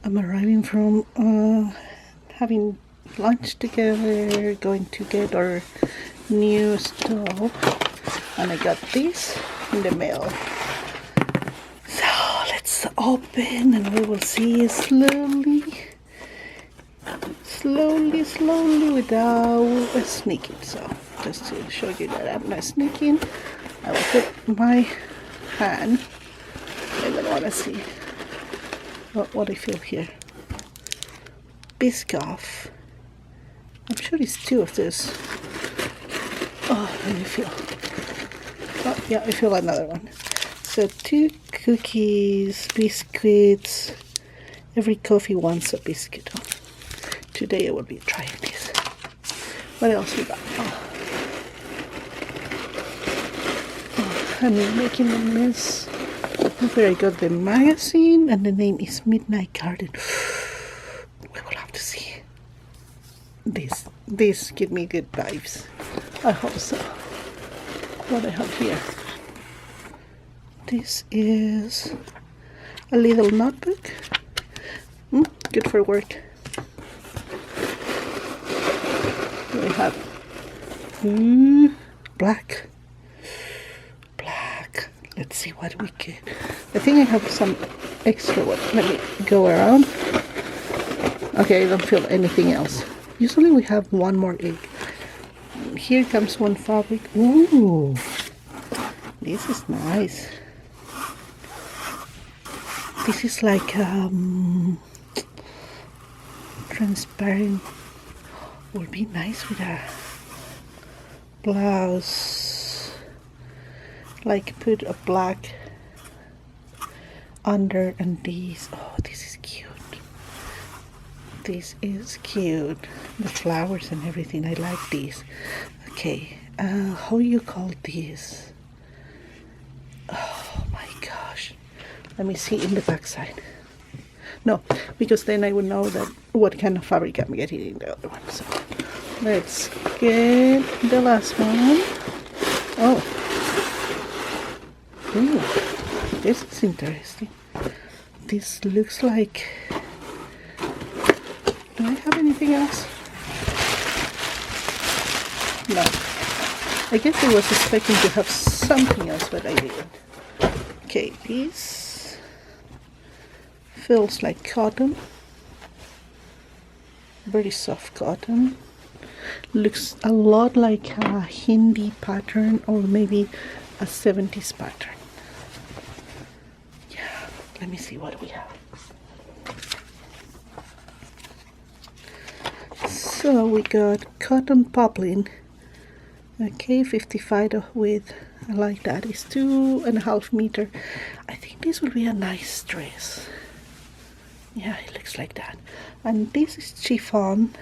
I'm arriving from having lunch together, going to get our new stove, and I got this in the mail. So let's open and we will see slowly without sneaking. So just to show you that I'm not sneaking, I will put my hand. I don't want to see what I feel here. Biscoff. I'm sure it's two of this. Oh, let me feel. Oh, yeah, I feel another one. So 2 cookies, biscuits. Every coffee wants a biscuit. Oh, today I will be trying this. What else we got? I'm making a mess. Where I got the magazine, and the name is Midnight Garden. We will have to see. This give me good vibes. I hope so. What I have here. This is a little notebook. Good for work. We have black. Let's see what we get. I think I have some extra one. Let me go around. Okay, I don't feel anything else. Usually we have one more egg. Here comes one fabric. Ooh, this is nice. This is like transparent. Would be nice with a blouse. Like put a black under and these. Oh, this is cute. This is cute. The flowers and everything. I like these. Okay, how you call these? Oh my gosh. Let me see in the back side. No, because then I would know that what kind of fabric I'm getting in the other one. So let's get the last one. Oh. Ooh, this is interesting. This looks like... Do I have anything else? No. I guess I was expecting to have something else, but I didn't. Okay, this feels like cotton. Very soft cotton. Looks a lot like a Hindi pattern, or maybe a 70s pattern. Let me see what we have. So we got cotton poplin. Okay, 55 width. I like that. It's 2.5 meters. I think this will be a nice dress. Yeah, it looks like that. And this is chiffon,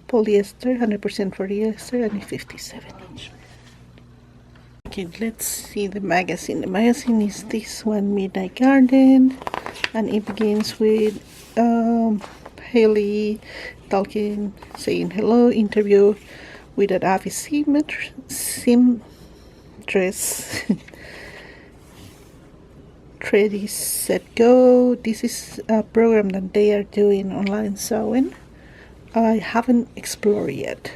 polyester, 100% polyester, and 57 inch. Okay, let's see the magazine. The magazine is this one, Midnight Garden, and it begins with Haley talking, saying hello, interview with an Avi seamstress. Ready, set, go. This is a program that they are doing online sewing. I haven't explored yet.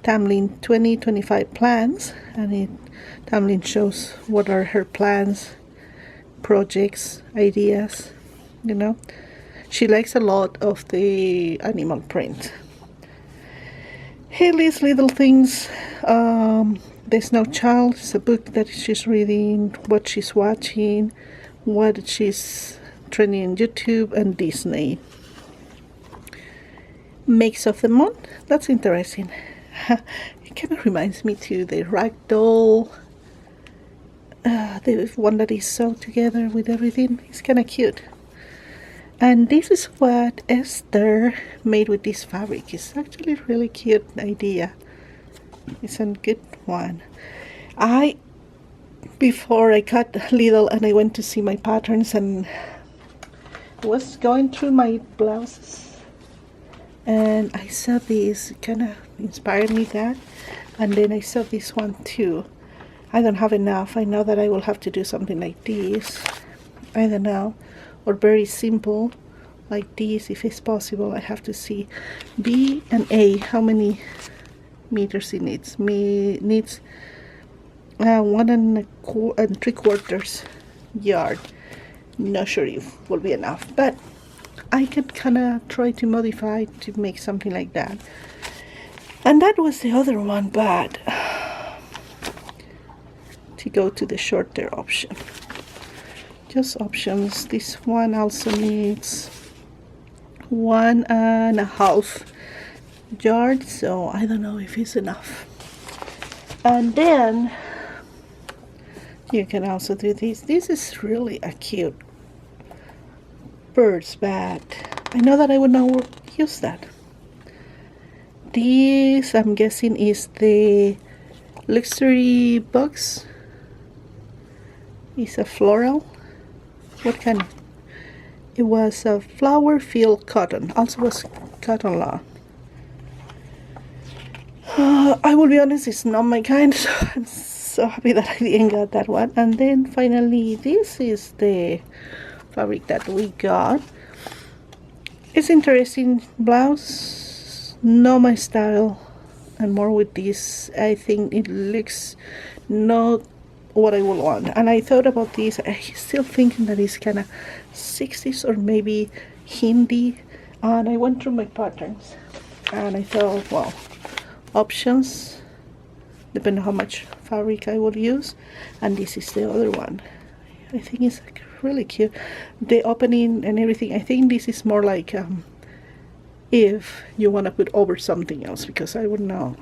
Tamlin 2025 plans, and Tamlin shows what are her plans, projects, ideas. You know, she likes a lot of the animal print. Haley's Little Things. There's No Child. It's a book that she's reading, what she's watching, what she's trending on YouTube and Disney. Makes of the Month. That's interesting. It kind of reminds me to the Ragdoll, the one that is sewed together with everything. It's kind of cute. And this is what Esther made with this fabric. It's actually a really cute idea. It's a good one. Before I cut Lidl and I went to see my patterns and was going through my blouses, and I saw this, kind of inspired me that, and then I saw this one too. I don't have enough. I know that I will have to do something like this. I don't know, or very simple, like this if it's possible. I have to see. B and A, how many meters it needs. Needs 1 3/4 yard. Not sure if will be enough, but I can kind of try to modify to make something like that. And that was the other one, but to go to the shorter option. Just options. This one also needs 1.5 yards, so I don't know if it's enough. And then you can also do this. This is really a cute bird's bat. I know that I would not use that. This, I'm guessing, is the luxury box. It's a floral. What kind of? It was a flower filled cotton. Also was cotton lawn. I will be honest, it's not my kind, so I'm so happy that I didn't get that one. And then finally, this is the fabric that we got. It's interesting blouse, not my style, and more with this. I think it looks not what I would want. And I thought about this. I still thinking that it's kind of 60s or maybe Hindi. And I went through my patterns, and I thought, well, options depending on how much fabric I will use. And this is the other one. I think it's really cute. The opening and everything. I think this is more like if you want to put over something else, because I would know.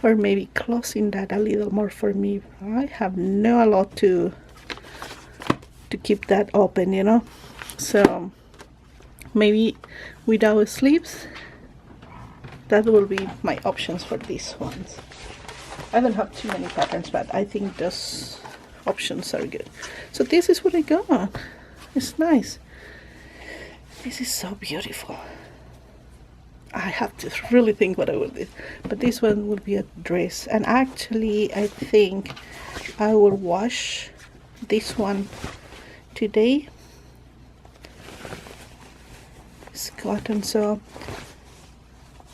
Or maybe closing that a little more for me. I have not a lot to keep that open, you know. So maybe without sleeves. That will be my options for these ones. I don't have too many patterns, but I think those options are good. So this is what I got. It's nice. This is so beautiful. I have to really think what I will do. But this one will be a dress. And actually, I think I will wash this one today. It's cotton, so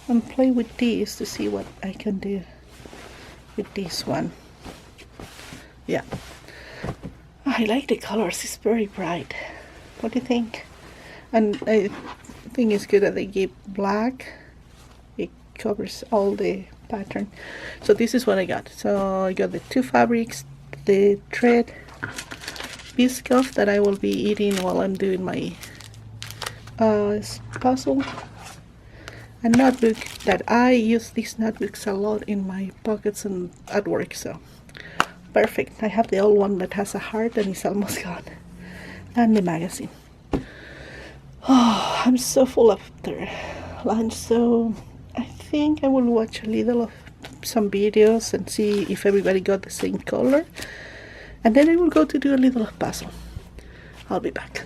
I'm playing with these to see what I can do with this one. Yeah, I like the colors. It's very bright. What do you think? And I think it's good that they give black. It covers all the pattern. So this is what I got. So I got the two fabrics, the thread biscuit that I will be eating while I'm doing my puzzle. A notebook that I use these notebooks a lot in my pockets and at work, so perfect. I have the old one that has a heart and it's almost gone. And the magazine. Oh, I'm so full after lunch, so I think I will watch a little of some videos and see if everybody got the same color, and then I will go to do a little puzzle. I'll be back.